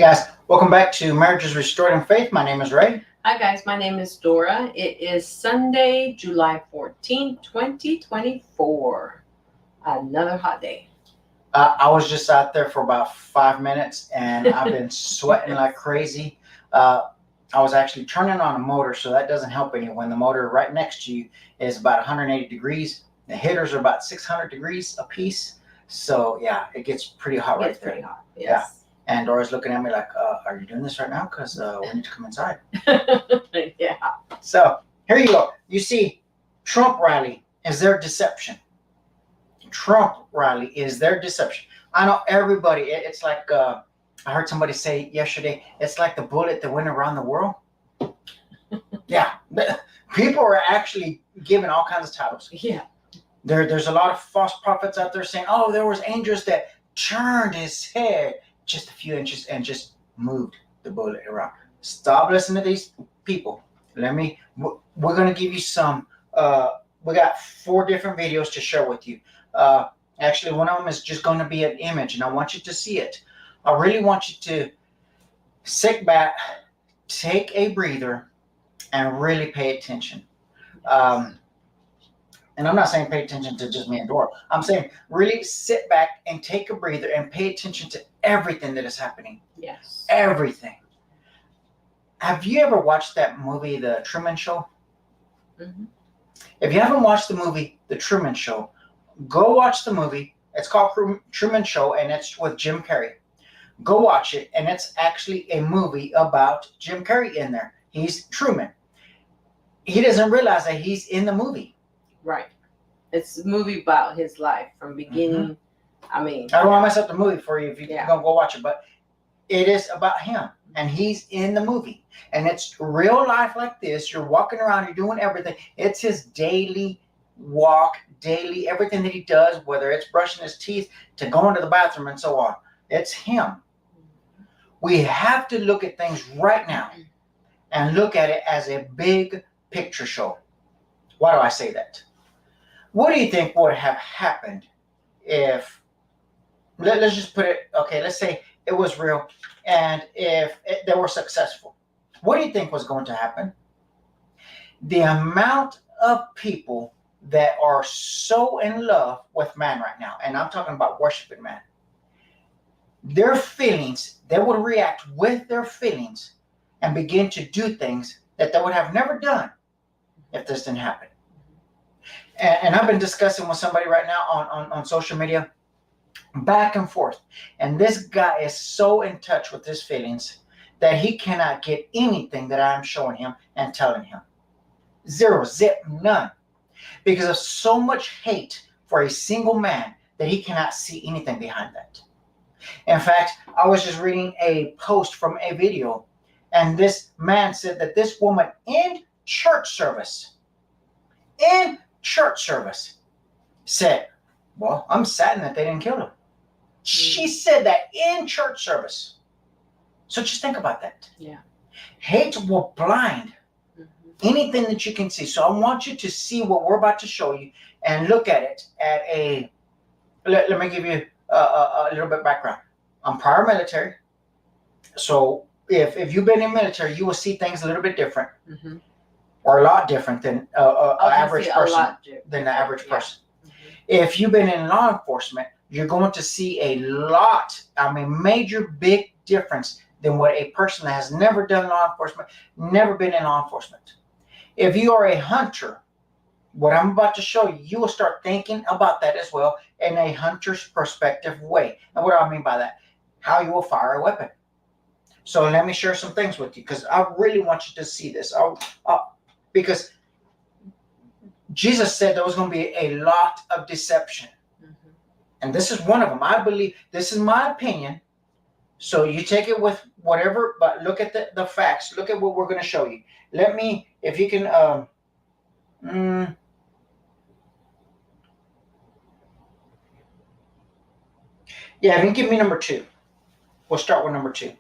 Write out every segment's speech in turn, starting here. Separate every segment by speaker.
Speaker 1: guys, welcome back to Marriages Restored in Faith. My name is Ray.
Speaker 2: Hi guys, my name is Dora. It is Sunday, July 14th, 2024. Another hot day.
Speaker 1: I was just out there for about 5 minutes and I've been sweating like crazy. I was actually turning on a motor, so that doesn't help any when the motor right next to you is about 180 degrees. The heaters are about 600 degrees a piece. So yeah, it gets pretty hot right there.
Speaker 2: Pretty hot, yes.
Speaker 1: Yeah. And Dora's looking at me like, are you doing this right now? Because we need to come inside.
Speaker 2: Yeah.
Speaker 1: So here you go. You see, Trump rally is their deception. Trump rally is their deception. I know everybody, it's like, I heard somebody say yesterday, it's like the bullet that went around the world. Yeah. People are actually giving all kinds of titles.
Speaker 2: Yeah.
Speaker 1: There's a lot of false prophets out there saying, oh, there was angels that turned his head just a few inches and just moved the bullet around. Stop listening to these people. We're going to give you some, we got 4 different videos to share with you. Actually, one of them is just going to be an image, and I want you to see it. I really want you to sit back, take a breather, and really pay attention. And I'm not saying pay attention to just me and Dora. I'm saying really sit back and take a breather and pay attention to everything that is happening.
Speaker 2: Yes.
Speaker 1: Everything. Have you ever watched that movie, The Truman Show?
Speaker 2: Mm-hmm.
Speaker 1: If you haven't watched the movie, The Truman Show, go watch the movie. It's called Truman Show, and it's with Jim Carrey. Go watch it, and it's actually a movie about Jim Carrey in there. He's Truman. He doesn't realize that he's in the movie.
Speaker 2: Right. It's a movie about his life from beginning. Mm-hmm. I mean,
Speaker 1: I don't want to mess up the movie for you if you're going to go watch it, but it is about him, and he's in the movie. And it's real life like this. You're walking around, you're doing everything. It's his daily walk, daily, everything that he does, whether it's brushing his teeth to going to the bathroom and so on. It's him. We have to look at things right now and look at it as a big picture show. Why do I say that? What do you think would have happened if, let's just put it, okay, let's say it was real, and if they were successful? What do you think was going to happen? The amount of people that are so in love with man right now, and I'm talking about worshiping man, their feelings, they would react with their feelings and begin to do things that they would have never done if this didn't happen. And I've been discussing with somebody right now on social media, back and forth. And this guy is so in touch with his feelings that he cannot get anything that I'm showing him and telling him. Zero, zip, none. Because of so much hate for a single man that he cannot see anything behind that. In fact, I was just reading a post from a video, and this man said that this woman in church service said, well, I'm saddened that they didn't kill him. She said that in church service. So just think about that.
Speaker 2: Yeah.
Speaker 1: Hate will blind anything that you can see. So I want you to see what we're about to show you and look at it at a, let me give you a little bit of background. I'm prior military. So if you've been in military, you will see things a little bit different. Mm-hmm. Or a lot different than an average person. Than the average person. Mm-hmm. If you've been in law enforcement, you're going to see a lot, major big difference than what a person that has never done law enforcement, never been in law enforcement. If you are a hunter, what I'm about to show you, you will start thinking about that as well in a hunter's perspective way. And what do I mean by that? How you will fire a weapon. So let me share some things with you, because I really want you to see this. Because Jesus said there was going to be a lot of deception. Mm-hmm. And this is one of them. I believe, this is my opinion. So you take it with whatever, but look at the facts. Look at what we're going to show you. Let me, if you can, yeah, if you can give me number 2. We'll start with number 2.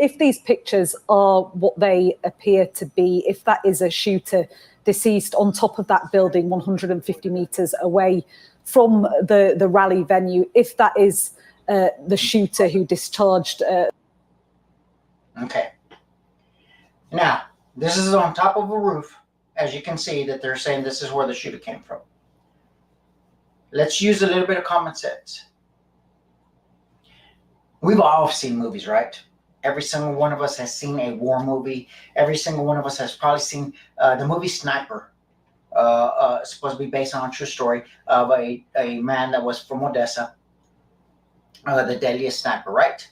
Speaker 3: if these pictures are what they appear to be, if that is a shooter deceased on top of that building 150 meters away from the rally venue, if that is the shooter who discharged...
Speaker 1: Okay. Now, this is on top of a roof. As you can see that they're saying this is where the shooter came from. Let's use a little bit of common sense. We've all seen movies, right? Every single one of us has seen a war movie. Every single one of us has probably seen the movie Sniper. Supposed to be based on a true story of a man that was from Odessa. The deadliest sniper, right?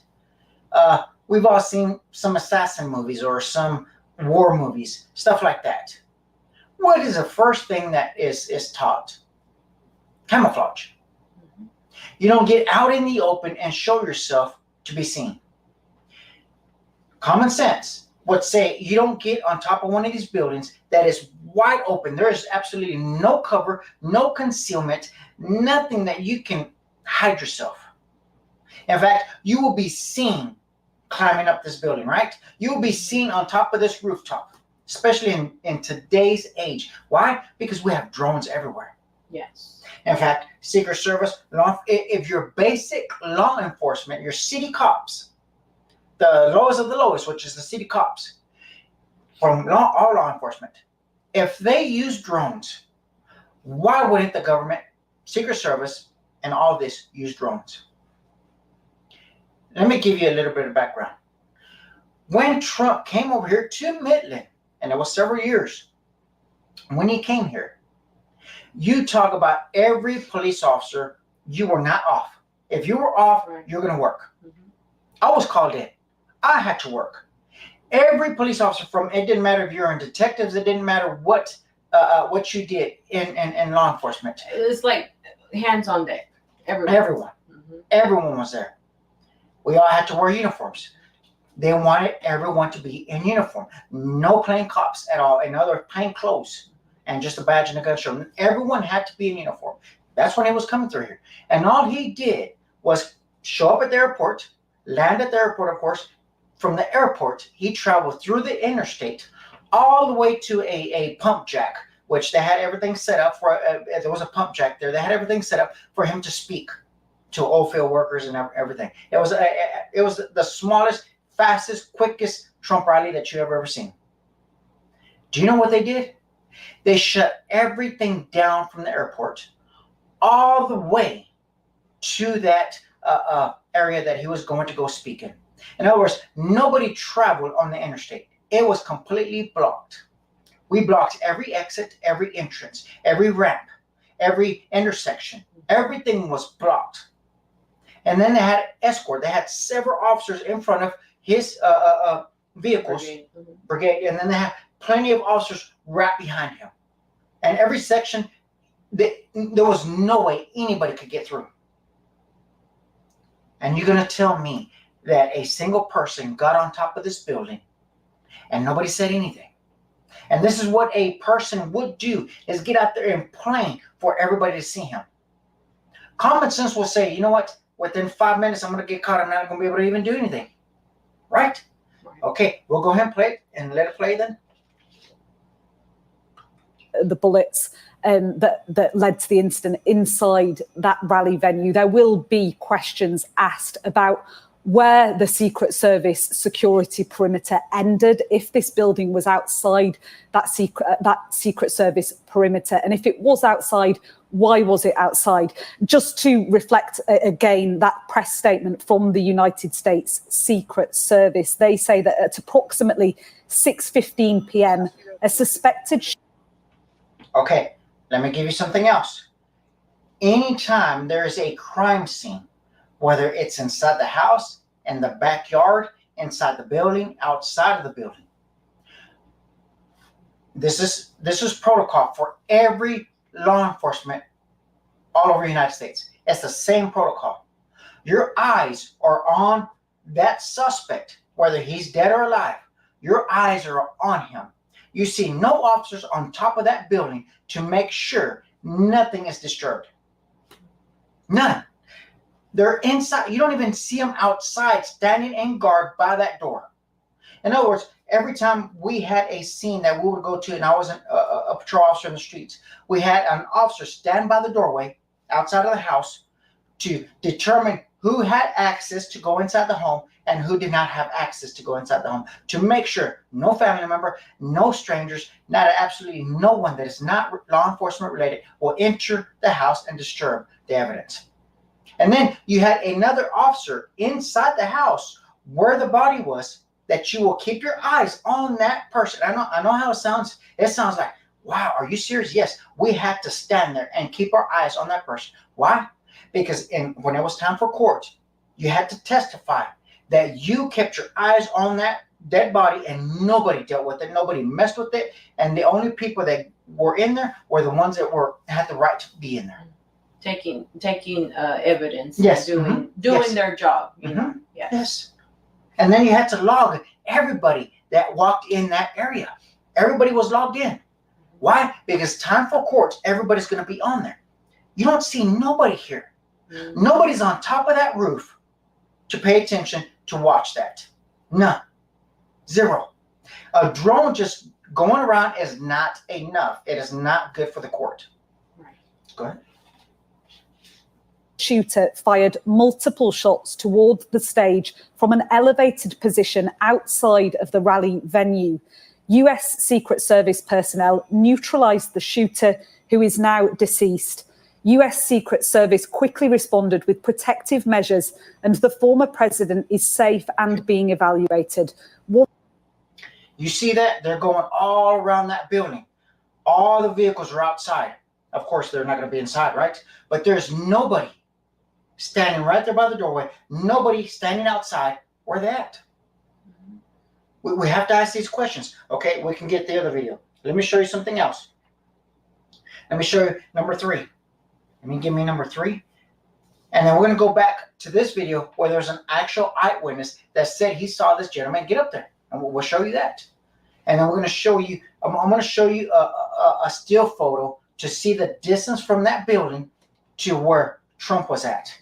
Speaker 1: We've all seen some assassin movies or some war movies, stuff like that. What is the first thing that is taught? Camouflage. You don't get out in the open and show yourself to be seen. Common sense would say you don't get on top of one of these buildings that is wide open. There is absolutely no cover, no concealment, nothing that you can hide yourself. In fact, you will be seen climbing up this building, right? You will be seen on top of this rooftop, especially in today's age. Why? Because we have drones everywhere.
Speaker 2: Yes.
Speaker 1: In fact, Secret Service, if you're basic law enforcement, your city cops, the lowest of the lowest, which is the city cops, from all law enforcement, if they use drones, why wouldn't the government, Secret Service, and all this use drones? Let me give you a little bit of background. When Trump came over here to Midland, and it was several years, when he came here, you talk about every police officer, you were not off. If you were off, you're going to work. I was called in. I had to work. Every police officer it didn't matter if you're in detectives, it didn't matter what you did in law enforcement.
Speaker 2: It was like hands on deck.
Speaker 1: Everyone. Everyone was there. We all had to wear uniforms. They wanted everyone to be in uniform. No plain cops at all, and other plain clothes, and just a badge and a gun show. Everyone had to be in uniform. That's when he was coming through here. And all he did was show up at the airport, land at the airport, of course. From the airport, he traveled through the interstate all the way to a pump jack, which they had everything set up for. There was a pump jack there. They had everything set up for him to speak to oil field workers and everything. It was the smallest, fastest, quickest Trump rally that you have ever seen. Do you know what they did? They shut everything down from the airport all the way to that area that he was going to go speak in. In other words, nobody traveled on the interstate. It was completely blocked. We blocked every exit, every entrance, every ramp, every intersection. Everything was blocked. And then they had escort. They had several officers in front of his vehicles, brigade, and then they had plenty of officers right behind him. And every section, there was no way anybody could get through. And you're going to tell me that a single person got on top of this building and nobody said anything? And this is what a person would do, is get out there and plan for everybody to see him. Common sense will say, you know what? Within 5 minutes, I'm going to get caught. I'm not going to be able to even do anything. Right? Okay, we'll go ahead and play it and let it play then.
Speaker 3: The bullets that led to the incident inside that rally venue, there will be questions asked about where the Secret Service security perimeter ended, if this building was outside that Secret Service perimeter, and if it was outside, why was it outside? Just to reflect again that press statement from the United States Secret Service, they say that at approximately 6:15 p.m., a suspected...
Speaker 1: Okay, let me give you something else. Anytime there is a crime scene, whether it's inside the house, in the backyard, inside the building, outside of the building, this is protocol for every law enforcement all over the United States. It's the same protocol. Your eyes are on that suspect, whether he's dead or alive. Your eyes are on him. You see no officers on top of that building to make sure nothing is disturbed. None. They're inside. You don't even see them outside standing in guard by that door. In other words, every time we had a scene that we would go to, and I was a patrol officer in the streets, we had an officer stand by the doorway outside of the house to determine who had access to go inside the home and who did not have access to go inside the home, to make sure no family member, no strangers, not absolutely no one that is not law enforcement related will enter the house and disturb the evidence. And then you had another officer inside the house where the body was, that you will keep your eyes on that person. I know how it sounds. It sounds like, wow, are you serious? Yes, we had to stand there and keep our eyes on that person. Why? Because when it was time for court, you had to testify that you kept your eyes on that dead body and nobody dealt with it, nobody messed with it, and the only people that were in there were the ones that had the right to be in there.
Speaker 2: Taking evidence.
Speaker 1: Yes.
Speaker 2: Doing
Speaker 1: Yes.
Speaker 2: their job. You know? Yes.
Speaker 1: Yes. And then you had to log everybody that walked in that area. Everybody was logged in. Why? Because time for court, everybody's going to be on there. You don't see nobody here. Mm-hmm. Nobody's on top of that roof to pay attention to watch that. None. Zero. A drone just going around is not enough. It is not good for the court.
Speaker 2: Right.
Speaker 1: Go ahead.
Speaker 3: Shooter fired multiple shots toward the stage from an elevated position outside of the rally venue. US Secret Service personnel neutralized the shooter, who is now deceased. US Secret Service quickly responded with protective measures, and the former president is safe and being evaluated.
Speaker 1: You see that? They're going all around that building. All the vehicles are outside. Of course, they're not going to be inside, right? But there's nobody standing right there by the doorway. Nobody standing outside. Where they at? We have to ask these questions. Okay, we can get the other video. Let me show you something else. Let me show you number 3. Give me number 3. And then we're going to go back to this video where there's an actual eyewitness that said he saw this gentleman get up there. And we'll show you that. And then we're going to show you, I'm going to show you a still photo to see the distance from that building to where Trump was at.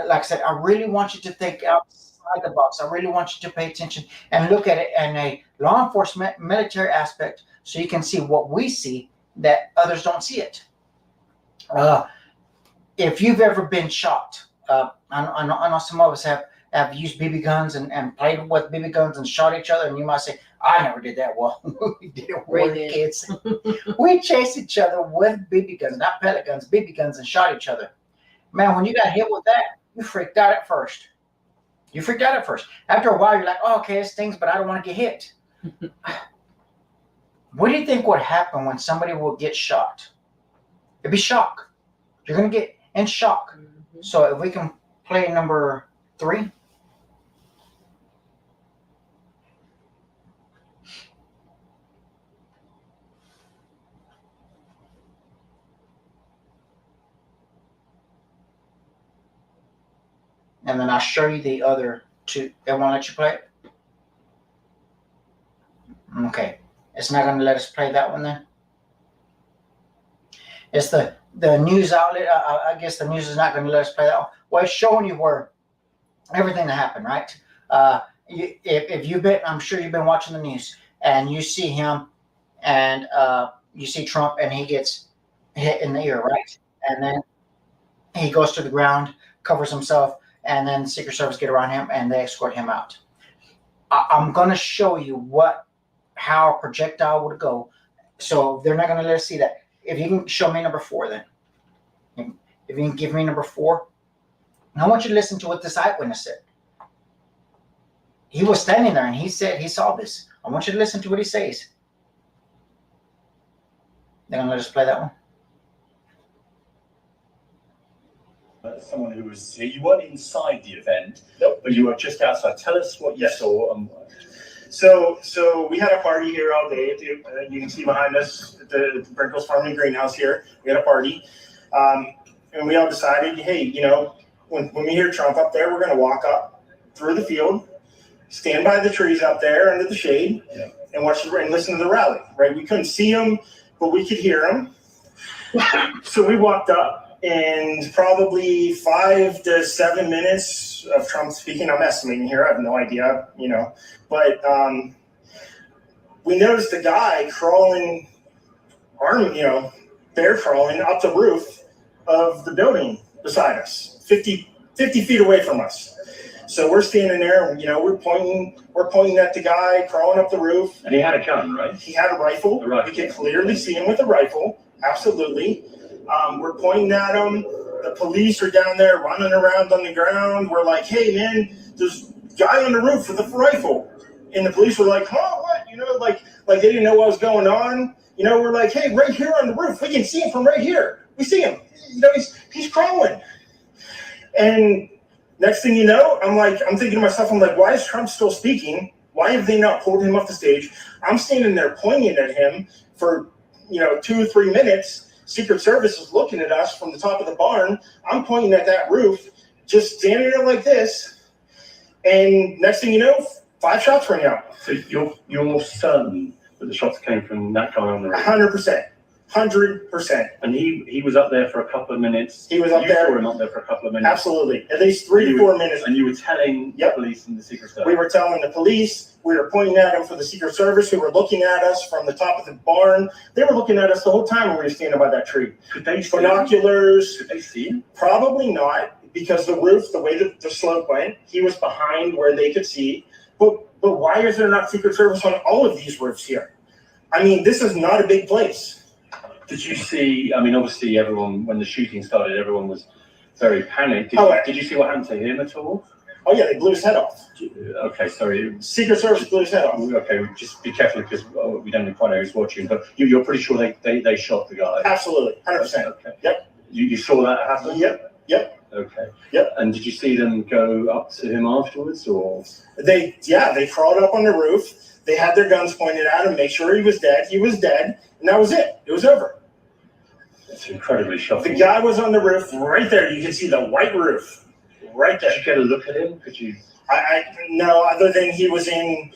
Speaker 1: Like I said, I really want you to think outside the box. I really want you to pay attention and look at it in a law enforcement military aspect so you can see what we see that others don't see it. If you've ever been shot, I know some of us have used BB guns and played with BB guns and shot each other, and you might say, I never did that. Well, we did it when we were kids. We chased each other with BB guns, not pellet guns, BB guns, and shot each other. Man, when you got hit with that, you freaked out at first. After a while, you're like, oh, okay, it stings, but I don't want to get hit. What do you think would happen when somebody will get shot? It'd be shock. You're going to get in shock. Mm-hmm. So if we can play number 3. And then I'll show you the other 2. They won't let you play it? Okay. It's not going to let us play that one then? It's the news outlet. I guess the news is not going to let us play that one. Well, it's showing you where everything that happened, right? If you've been, I'm sure you've been watching the news, and you see him, and you see Trump, and he gets hit in the ear, right? And then he goes to the ground, covers himself, and then the Secret Service get around him, and they escort him out. I'm going to show you how a projectile would go. So they're not going to let us see that. If you can show me number 4, then. If you can give me number 4. And I want you to listen to what this eyewitness said. He was standing there, and he said he saw this. I want you to listen to what he says. They're going to let us play that one.
Speaker 4: Someone who was, you weren't inside the event, nope, but you were just outside. Tell us what you saw. So we had a party here all day. You can see behind us at the Brinkles Farm and Greenhouse here. We had a party, and we all decided, hey, when we hear Trump up there, we're going to walk up through the field, stand by the trees out there under the shade, and watch and listen to the rally. Right? We couldn't see him, but we could hear him. So we walked up. in probably 5 to 7 minutes of Trump speaking, I'm estimating here, I have no idea, but we noticed a guy crawling, bear crawling up the roof of the building beside us, 50 feet away from us. So we're standing there, and we're pointing at the guy crawling up the roof.
Speaker 5: And he had a gun, right?
Speaker 4: He had a rifle. We could clearly see him with a rifle. Absolutely. We're pointing at him. The police are down there running around on the ground. We're like, "Hey, man, there's a guy on the roof with a rifle." And the police were like, "Huh, what?" Like they didn't know what was going on. We're like, "Hey, right here on the roof, we can see him from right here. We see him. He's crawling." And next thing you know, I'm thinking to myself, I'm like, why is Trump still speaking? Why have they not pulled him off the stage? I'm standing there pointing at him for, 2 or 3 minutes. Secret Service is looking at us from the top of the barn. I'm pointing at that roof, just standing there like this. And next thing you know, 5 shots rang out.
Speaker 5: So you're certain that the shots came from that guy on the roof?
Speaker 4: 100%. 100%.
Speaker 5: And he was up there for a couple of minutes.
Speaker 4: He was up there.
Speaker 5: You saw him up there for a couple of minutes.
Speaker 4: Absolutely. At least 3 to 4 minutes.
Speaker 5: And you were telling the police and the Secret Service?
Speaker 4: We were telling the police. We were pointing at them for the Secret Service, who were looking at us from the top of the barn. They were looking at us the whole time when we were standing by that tree.
Speaker 5: Could they see
Speaker 4: binoculars?
Speaker 5: Could they see him?
Speaker 4: Probably not, because the roof, the way that the slope went, he was behind where they could see. But why is there not Secret Service on all of these roofs here? This is not a big place.
Speaker 5: Did you see, obviously everyone, when the shooting started, everyone was very panicked. Did you see what happened to him at all?
Speaker 4: Oh yeah, they blew his head off.
Speaker 5: Okay, sorry.
Speaker 4: Secret Service blew his head off.
Speaker 5: Okay, just be careful because we don't know quite know who's watching, but you're pretty sure they shot the guy?
Speaker 4: Absolutely, 100%.
Speaker 5: Okay.
Speaker 4: Yep.
Speaker 5: You saw that happen?
Speaker 4: Yep.
Speaker 5: Okay.
Speaker 4: Yep.
Speaker 5: And did you see them go up to him afterwards, or?
Speaker 4: They crawled up on the roof. They had their guns pointed at him, make sure he was dead. He was dead, and that was it. It was over.
Speaker 5: It's incredibly shocking.
Speaker 4: The guy was on the roof right there. You can see the white roof right there.
Speaker 5: Did you get a look at him? Could you?
Speaker 4: No, other than he was in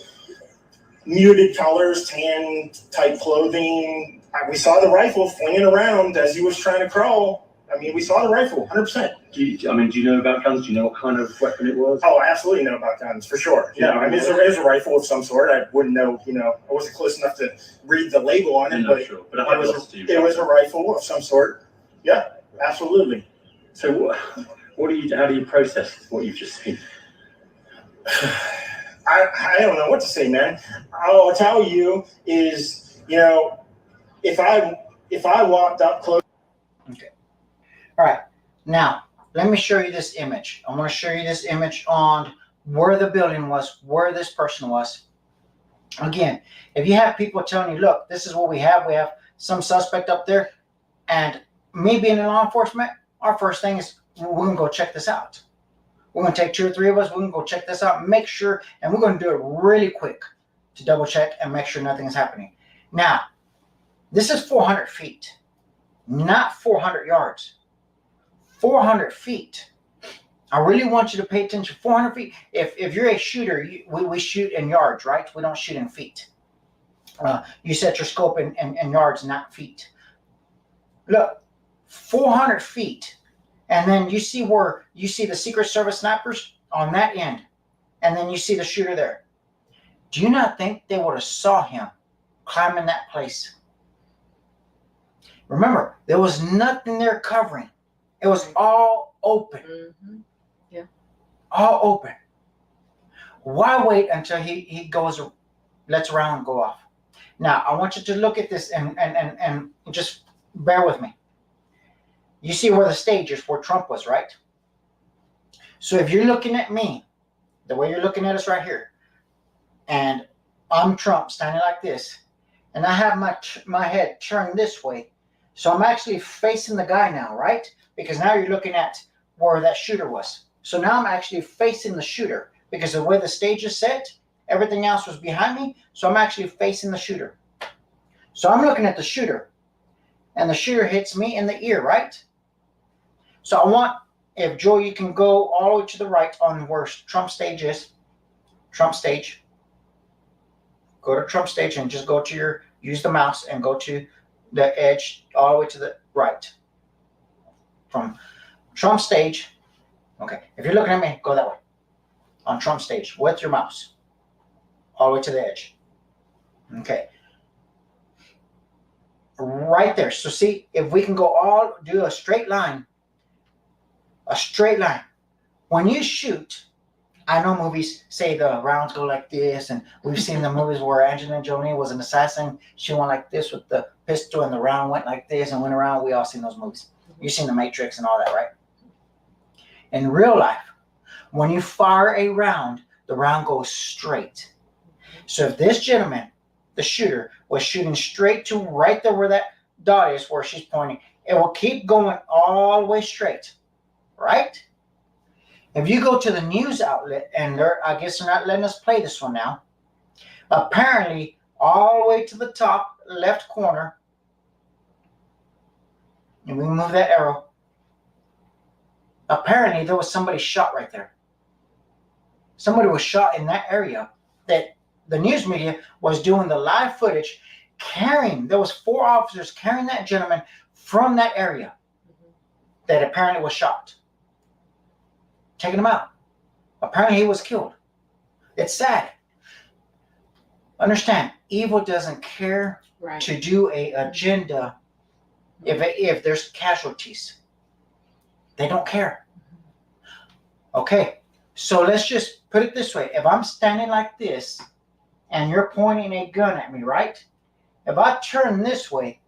Speaker 4: muted colors, tan type clothing. We saw the rifle flinging around as he was trying to crawl. We saw the rifle, 100%.
Speaker 5: Do you know about guns? Do you know what kind of weapon it was?
Speaker 4: Oh, I absolutely know about guns, for sure. It was a rifle of some sort. I wouldn't know, I wasn't close enough to read the label on it, but
Speaker 5: sure.
Speaker 4: It was a rifle of some sort. Yeah, absolutely.
Speaker 5: So how do you process what you've just seen?
Speaker 4: I don't know what to say, man. All I'll tell you is, if I walked up close.
Speaker 1: Okay. All right. Now, let me show you this image. I want to show you this image on where the building was, where this person was. Again, if you have people telling you, look, this is what we have some suspect up there, and me being in law enforcement, our first thing is we're going to go check this out. We're going to take 2 or 3 of us. We're going to go check this out, make sure, and we're going to do it really quick to double check and make sure nothing is happening. Now, this is 400 feet, not 400 yards. 400 feet. I really want you to pay attention. 400 feet. If you're a shooter, we shoot in yards, right? We don't shoot in feet. You set your scope in yards, not feet. Look, 400 feet. And then you see the Secret Service snipers on that end. And then you see the shooter there. Do you not think they would have saw him climbing that place? Remember, there was nothing there covering. It was all open.
Speaker 2: Mm-hmm. Yeah.
Speaker 1: All open. Why wait until he lets a round go off? Now, I want you to look at this and just bear with me. You see where the stage is, where Trump was, right? So if you're looking at me, the way you're looking at us right here, and I'm Trump standing like this, and I have my head turned this way, so I'm actually facing the guy now, right? Because now you're looking at where that shooter was. So now I'm actually facing the shooter because the way the stage is set, everything else was behind me. So I'm actually facing the shooter. So I'm looking at the shooter, and the shooter hits me in the ear, right? So I want, if Joe, you can go all the way to the right on where Trump stage is. Trump stage. Go to Trump stage and just go to use the mouse and go to the edge all the way to the right. from Trump stage. Okay, if you're looking at me, go that way. On Trump stage, with your mouse, all the way to the edge. Okay. Right there. So see, if we can do a straight line. When you shoot, I know movies say the rounds go like this, and we've seen the movies where Angelina Jolie was an assassin. She went like this with the pistol, and the round went like this and went around. We all seen those movies. You've seen The Matrix and all that, right? In real life, when you fire a round, the round goes straight. So if this gentleman, the shooter, was shooting straight to right there where that dot is, where she's pointing, it will keep going all the way straight, right? If you go to the news outlet, and I guess they're not letting us play this one now, apparently all the way to the top left corner, and we move that arrow, apparently there was somebody shot right there. Somebody was shot in that area. That the news media was doing the live footage, there was 4 officers carrying that gentleman from that area that apparently was shot, taking him out. Apparently he was killed. It's sad. Understand, evil doesn't care to do a agenda if there's casualties. They don't care. Okay, so let's just put it this way. If I'm standing like this and you're pointing a gun at me, right? If I turn this way,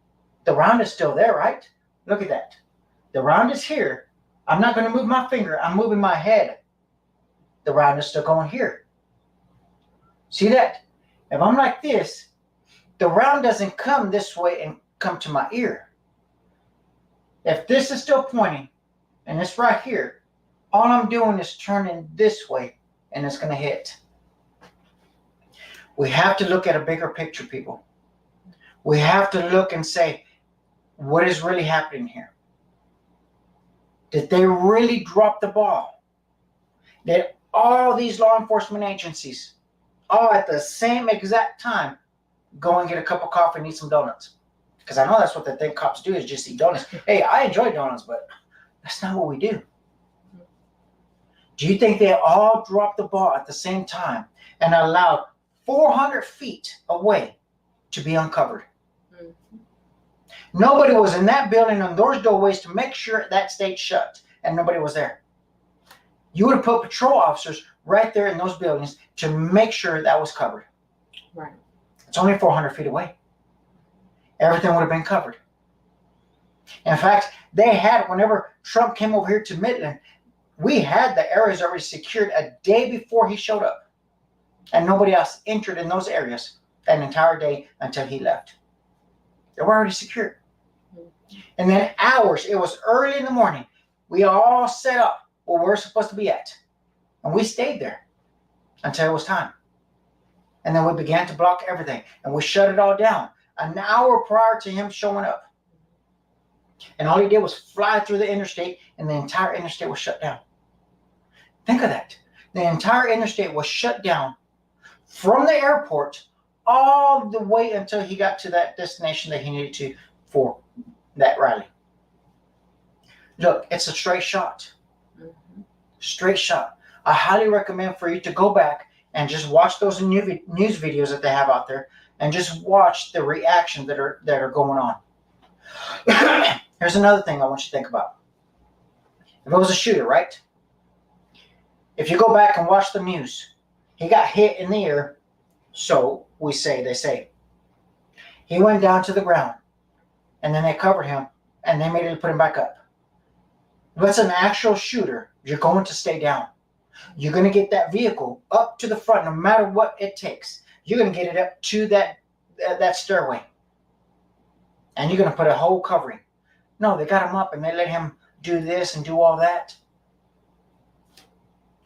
Speaker 1: the round is still there, right? Look at that. The round is here. I'm not going to move my finger. I'm moving my head. The round is still going here. See that? If I'm like this, the round doesn't come this way and come to my ear. If this is still pointing and it's right here, all I'm doing is turning this way and it's going to hit. We have to look at a bigger picture, people. We have to look and say, what is really happening here? Did they really drop the ball? Did all these law enforcement agencies, all at the same exact time, go and get a cup of coffee and eat some donuts? Because I know that's what they think cops do, is just eat donuts. Hey, I enjoy donuts, but that's not what we do. Do you think they all dropped the ball at the same time and allowed 400 feet away to be uncovered? Nobody was in that building on those doorways to make sure that stayed shut, and nobody was there. You would have put patrol officers right there in those buildings to make sure that was covered.
Speaker 2: Right.
Speaker 1: It's only 400 feet away. Everything would have been covered. In fact, they had, whenever Trump came over here to Midland, we had the areas already secured a day before he showed up. And nobody else entered in those areas that entire day until he left. They were already secured. And then hours, it was early in the morning, we all set up where we're supposed to be at. And we stayed there until it was time. And then we began to block everything. And we shut it all down an hour prior to him showing up. And all he did was fly through the interstate, and the entire interstate was shut down. Think of that. The entire interstate was shut down from the airport all the way until he got to that destination that he needed to for that rally. Look, it's a straight shot. Straight shot. I highly recommend for you to go back and just watch those news videos that they have out there, and just watch the reactions that are going on. Here's another thing I want you to think about. If it was a shooter, right? If you go back and watch the news, he got hit in the ear, so they say. He went down to the ground, and then they covered him, and they immediately put him back up. If it's an actual shooter, you're going to stay down. You're going to get that vehicle up to the front, no matter what it takes. You're going to get it up to that stairway. And you're going to put a whole covering. No, they got him up and they let him do this and do all that.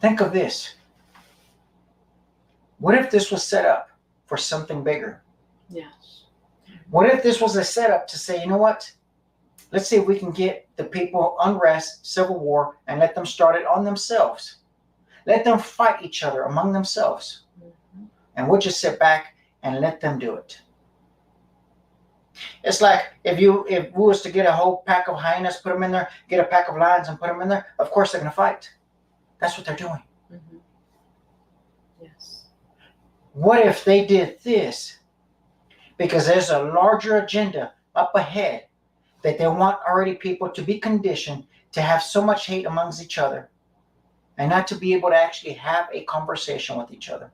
Speaker 1: Think of this. What if this was set up for something bigger?
Speaker 2: Yes.
Speaker 1: What if this was a setup to say, you know what? Let's see if we can get the people unrest, civil war, and let them start it on themselves. Let them fight each other among themselves. And we'll just sit back and let them do it. It's like if we was to get a whole pack of hyenas, put them in there, get a pack of lions and put them in there, of course they're going to fight. That's what they're doing.
Speaker 2: Mhm. Yes.
Speaker 1: What if they did this? Because there's a larger agenda up ahead that they want already people to be conditioned to have so much hate amongst each other and not to be able to actually have a conversation with each other.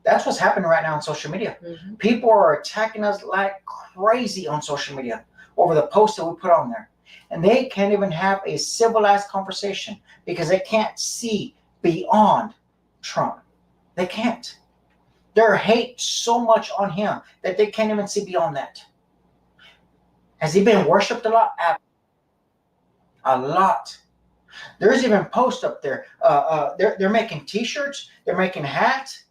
Speaker 1: That's what's happening right now on social media.
Speaker 2: Mm-hmm.
Speaker 1: People are attacking us like crazy on social media over the posts that we put on there. And they can't even have a civilized conversation because they can't see beyond Trump. They can't. Their hate so much on him that they can't even see beyond that. Has he been worshipped a lot? A lot. There's even posts up there. They're making T-shirts. They're making hats.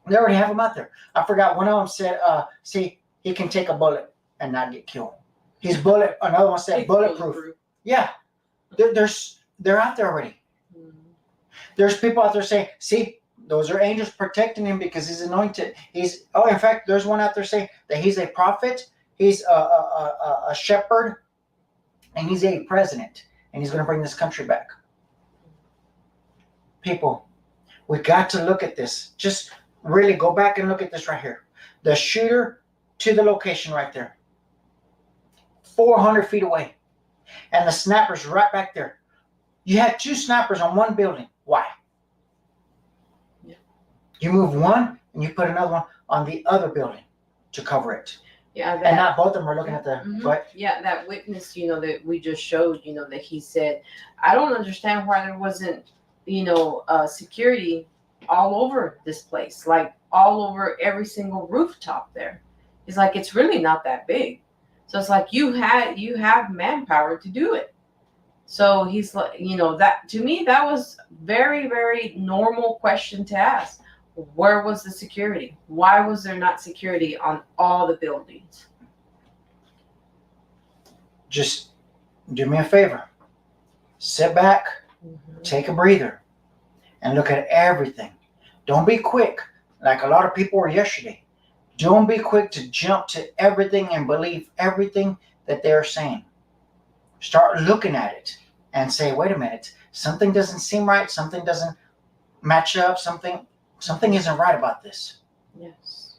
Speaker 1: They already have them out there. I forgot one of them said, see, he can take a bullet and not get killed. He's bullet. Another one said bulletproof. Yeah. They're out there already.
Speaker 2: Mm-hmm.
Speaker 1: There's people out there saying, see, those are angels protecting him because he's anointed. In fact, there's one out there saying that he's a prophet, he's a shepherd, and he's a president, and he's going to bring this country back. People, we got to look at this. Just really go back and look at this right here. The shooter to the location right there. 400 feet away. And the snipers right back there. You had 2 snipers on one building. Why?
Speaker 2: Yeah.
Speaker 1: You move one and you put another one on the other building to cover it.
Speaker 2: Yeah,
Speaker 1: and not both of them are looking at the
Speaker 2: mm-hmm. Yeah, that witness, that we just showed, that he said, I don't understand why there wasn't, security all over this place, like all over every single rooftop there. He's like, it's really not that big. So it's like you have manpower to do it. So he's like, that to me, that was very, very normal question to ask. Where was the security? Why was there not security on all the buildings?
Speaker 1: Just do me a favor. Sit back, take a breather, and look at everything. Don't be quick, like a lot of people were yesterday. Don't be quick to jump to everything and believe everything that they're saying. Start looking at it and say, wait a minute, something doesn't seem right, something doesn't match up, something isn't right about this.
Speaker 2: Yes.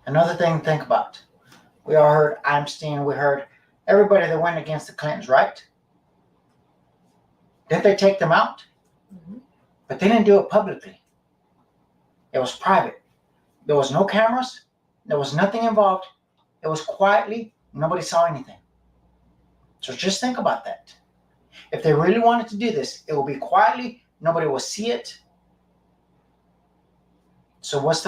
Speaker 1: Another thing to think about. We all heard Einstein, we heard everybody that went against the Clintons, right? Didn't they take them out?
Speaker 2: Mm-hmm.
Speaker 1: But they didn't do it publicly. It was private. There was no cameras. There was nothing involved. It was quietly. Nobody saw anything. So just think about that. If they really wanted to do this, it will be quietly. Nobody will see it. So what's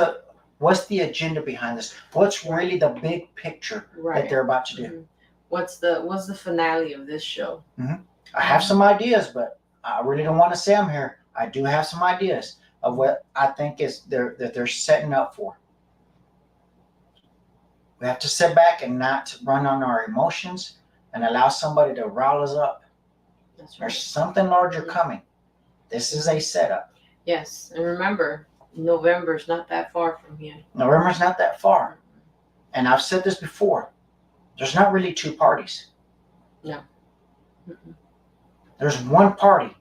Speaker 1: the agenda behind this? What's really the big picture that they're about to do?
Speaker 2: Mm-hmm. What's the finale of this show?
Speaker 1: Mm-hmm. I have some ideas, but I really don't want to say them here. I do have some ideas of what I think they're setting up for. We have to sit back and not run on our emotions and allow somebody to rile us up.
Speaker 2: That's right.
Speaker 1: There's something larger coming. This is a setup.
Speaker 2: Yes, and remember, November's not that far from here.
Speaker 1: November's not that far. And I've said this before. There's not really 2 parties.
Speaker 2: No. Mm-mm.
Speaker 1: There's one party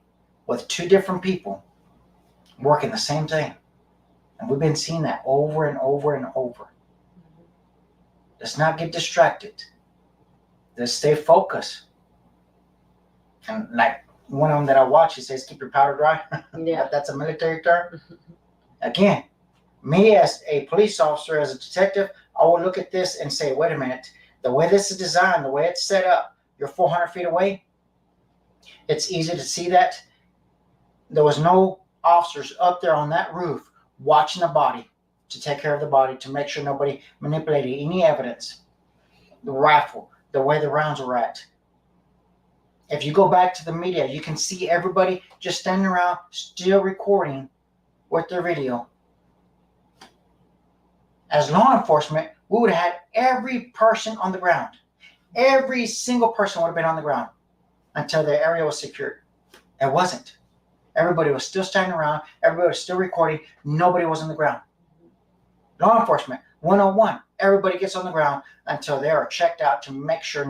Speaker 1: with 2 different people working the same thing. And we've been seeing that over and over and over. Let's not get distracted. Let's stay focused. And like one of them that I watch, he says, keep your powder dry.
Speaker 2: Yeah.
Speaker 1: That's a military term. Again, me as a police officer, as a detective, I will look at this and say, wait a minute. The way this is designed, the way it's set up, you're 400 feet away. It's easy to see that. There was no officers up there on that roof watching the body to take care of the body, to make sure nobody manipulated any evidence. The rifle, the way the rounds were at. If you go back to the media, you can see everybody just standing around, still recording with their video. As law enforcement, we would have had every person on the ground. Every single person would have been on the ground until the area was secured. It wasn't. Everybody was still standing around. Everybody was still recording. Nobody was on the ground. Law enforcement, 101. Everybody gets on the ground until they are checked out to make sure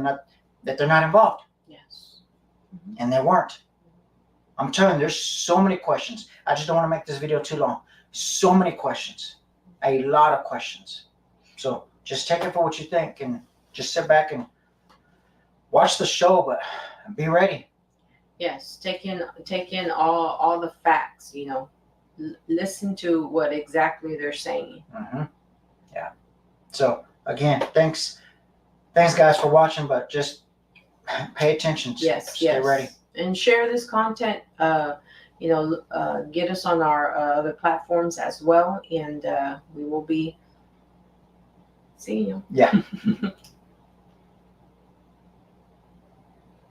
Speaker 1: that they're not involved.
Speaker 2: Yes.
Speaker 1: And they weren't. I'm telling you, there's so many questions. I just don't want to make this video too long. So many questions. A lot of questions. So just take it for what you think and just sit back and watch the show, but be ready.
Speaker 2: Yes, take in all the facts, you know. Listen to what exactly they're saying.
Speaker 1: Mm-hmm. Yeah. So again, thanks guys for watching, but just pay attention.
Speaker 2: Yes,
Speaker 1: Stay ready.
Speaker 2: And share this content. You know, get us on our other platforms as well, and we will be seeing you.
Speaker 1: Yeah.